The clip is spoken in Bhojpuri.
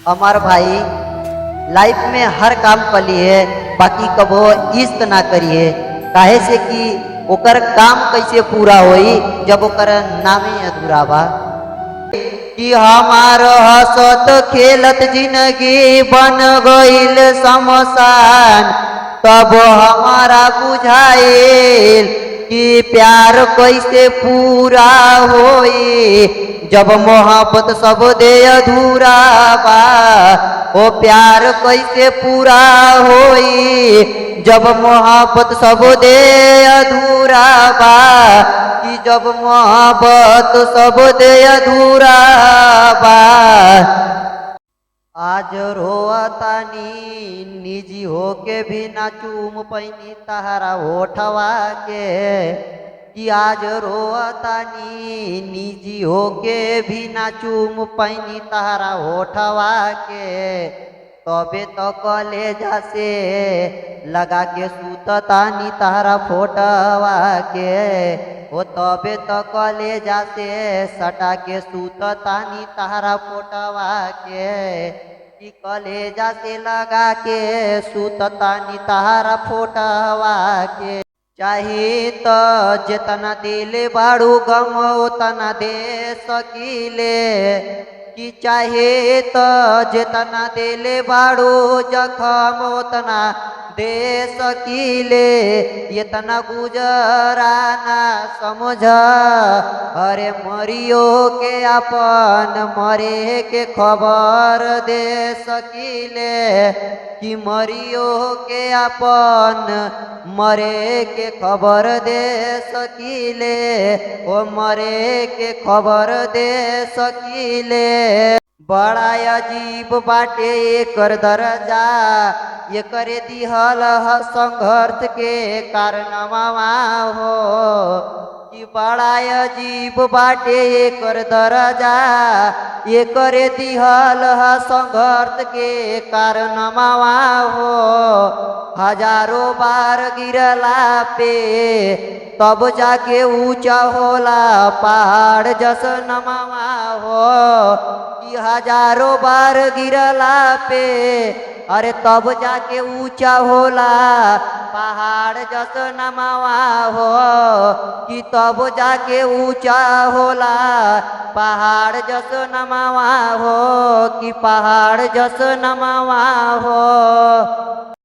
हमार भाई लाइफ में हर काम करिए, बाकी कबो इश्क ना करिए। काहे से कि ओकर काम कैसे पूरा होई जब ओकर नामे अधूरा बा। कि हमार हंसत खेलत जिंदगी बन गईल शमशान, तब हमारा बुझाइल कि प्यार कैसे पूरा होई जब मोहब्बत सब दे अधूरा बा। ओ प्यार कैसे पूरा होई जब मोहब्बत सब दे अधूरा बा। कि जब मोहब्बत सब दे अधूरा बा। आज रोअतानी निजी होके भी ना चूम पैनी तहरा होठवा के। कि आज रोअतानी निजी होके भी ना चूम पैनी तहरा होठवा के। तबे तो कलेजा से लगा के सुततानी तहरा फोटवा के। ओ तबे तो कलेजा से सटा के सुततानी तहरा फोटवा के। कि कलेजा से लगा के सुततानी तहरा फोटवा के। चाहे तो जितना दिले बाड़ू गम उतना दे सकीले। कि चाहे तो जितना दिले बाड़ू जखम उतना दे सकीले। इतना गुजराना समझ अरे मरियो के अपन मरे के खबर दे सकीले। कि मरियो के अपन मरे के खबर दे सकीले। ओ मरे के खबर दे सकीले। बड़ा अजीब बाटे एकर दर्जा, एकरे दिहल संघर्ष के कारणवा हो। कि बड़ा अजीब बाटे एकर दर्जा, एकरे दिहल संघर्ष के कारणवा हो। हजारों बार गिरला पे तब जाके ऊंचा होला पहाड़ जस नमवा हो। कि हजारों बार गिरला पे अरे तब जाके ऊंचा होला पहाड़ जस नमवा हो। कि तब जाके ऊंचा होला पहाड़ जस नमवा हो। कि पहाड़ जस नमवा हो।